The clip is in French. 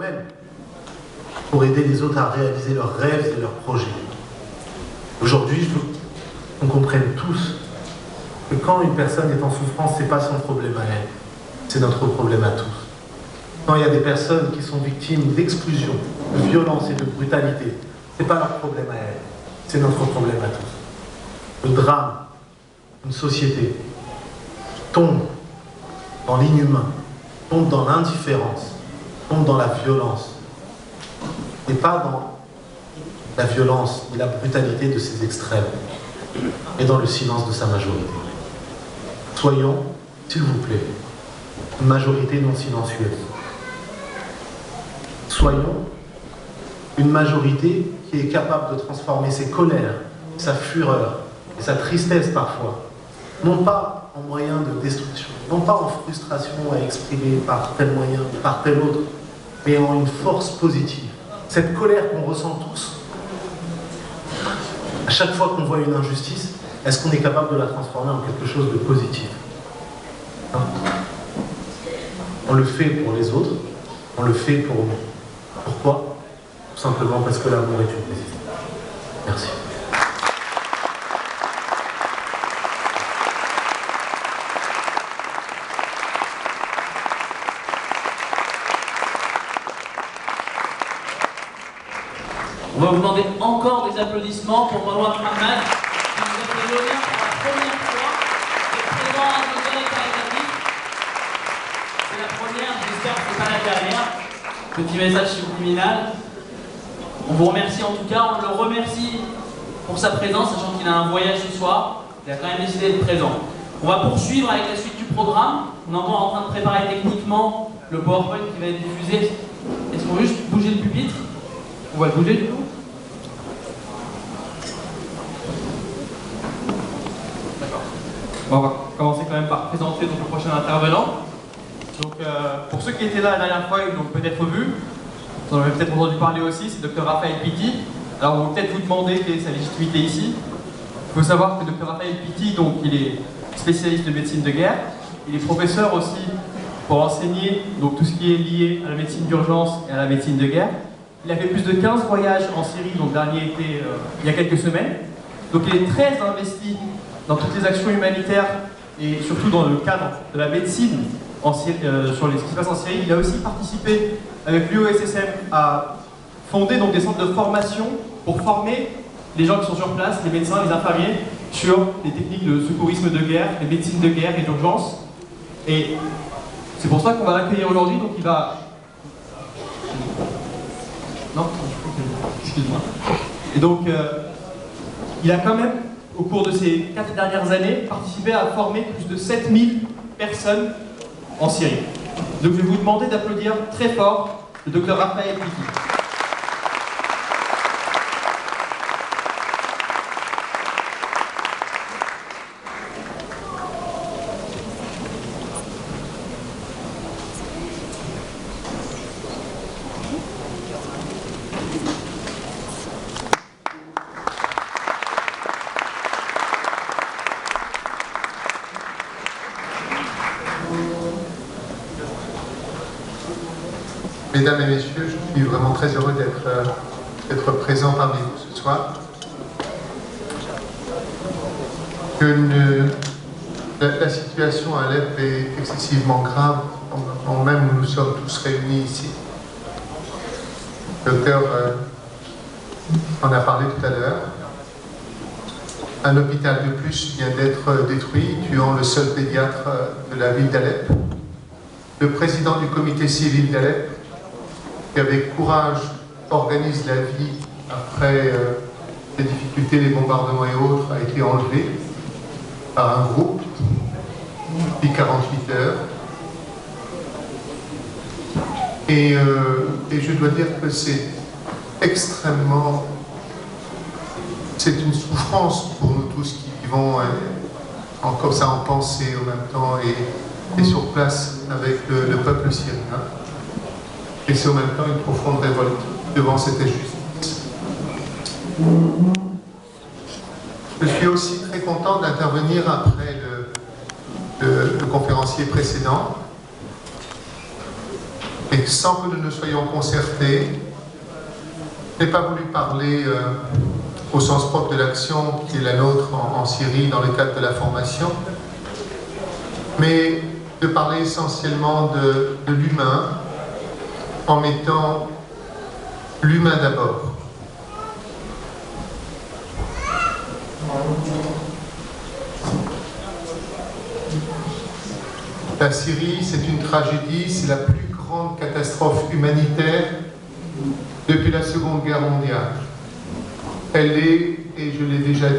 eux-mêmes pour aider les autres à réaliser leurs rêves et leurs projets. Aujourd'hui, je veux qu'on comprenne tous que quand une personne est en souffrance, ce n'est pas son problème à elle, c'est notre problème à tous. Quand il y a des personnes qui sont victimes d'exclusion, de violence et de brutalité, ce n'est pas leur problème à elles, c'est notre problème à tous. Le drame, une société, tombe dans l'inhumain, tombe dans l'indifférence, tombe dans la violence, et pas dans la violence et la brutalité de ces extrêmes, mais dans le silence de sa majorité. Soyons, s'il vous plaît, une majorité non silencieuse. Soyons une majorité qui est capable de transformer ses colères, sa fureur et sa tristesse parfois, non pas en moyen de destruction, non pas en frustration à exprimer par tel moyen ou par tel autre, mais en une force positive. Cette colère qu'on ressent tous, à chaque fois qu'on voit une injustice, est-ce qu'on est capable de la transformer en quelque chose de positif? Non. On le fait pour les autres, on le fait pour nous. Pourquoi? Tout simplement parce que l'amour est une nécessité. Merci. On va vous demander encore des applaudissements pour Marouane Mohamed, qui nous a fait l'honneur pour la première fois d'être présent à l'hôtel caritatif. C'est la première, j'espère que ce n'est pas la dernière. Petit message subliminal. On vous remercie en tout cas, on le remercie pour sa présence, sachant qu'il a un voyage ce soir. Il a quand même décidé d'être présent. On va poursuivre avec la suite du programme. On est encore en train de préparer techniquement le PowerPoint qui va être diffusé. Est-ce qu'on veut juste bouger le pupitre? On va le bouger du coup. D'accord. Bon, on va commencer quand même par présenter donc, le prochain intervenant. Donc, pour ceux qui étaient là la dernière fois, ils l'ont peut-être vu. Vous en avez peut-être entendu parler aussi, c'est Dr Raphaël Pitti. Alors, on va peut-être vous demander quelle est sa légitimité ici. Il faut savoir que Dr Raphaël Pitti, donc, il est spécialiste de médecine de guerre. Il est professeur aussi pour enseigner donc, tout ce qui est lié à la médecine d'urgence et à la médecine de guerre. Il a fait plus de 15 voyages en Syrie, donc le dernier était il y a quelques semaines. Donc il est très investi dans toutes les actions humanitaires et surtout dans le cadre de la médecine en Syrie, sur ce qui se passe en Syrie. Il a aussi participé avec l'UOSSM à fonder donc, des centres de formation pour former les gens qui sont sur place, les médecins, les infirmiers, sur les techniques de secourisme de guerre, les médecines de guerre et d'urgence. Et c'est pour ça qu'on va l'accueillir aujourd'hui. Donc il va... Non, excuse-moi. Et donc, il a quand même, au cours de ces 4 dernières années, participé à former plus de 7000 personnes en Syrie. Donc, je vais vous demander d'applaudir très fort le Dr Raphaël Pitti. Mesdames et messieurs, je suis vraiment très heureux d'être présent parmi vous ce soir. La situation à Alep est excessivement grave, au moment même où nous sommes tous réunis ici. Le docteur en a parlé tout à l'heure. Un hôpital de plus vient d'être détruit, tuant le seul pédiatre de la ville d'Alep. Le président du comité civil d'Alep, qui avec courage organise la vie après les difficultés, les bombardements et autres, a été enlevé par un groupe depuis 48 heures. Et je dois dire que c'est extrêmement... C'est une souffrance pour nous tous qui vivons comme ça en pensée en même temps et sur place avec le peuple syrien. Et c'est en même temps une profonde révolte devant cette injustice. Je suis aussi très content d'intervenir après le conférencier précédent et sans que nous ne soyons concertés, je n'ai pas voulu parler au sens propre de l'action qui est la nôtre en Syrie dans le cadre de la formation, mais de parler essentiellement de l'humain en mettant l'humain d'abord. La Syrie, c'est une tragédie, c'est la plus grande catastrophe humanitaire depuis la Seconde Guerre mondiale. Elle est, et je l'ai déjà dit,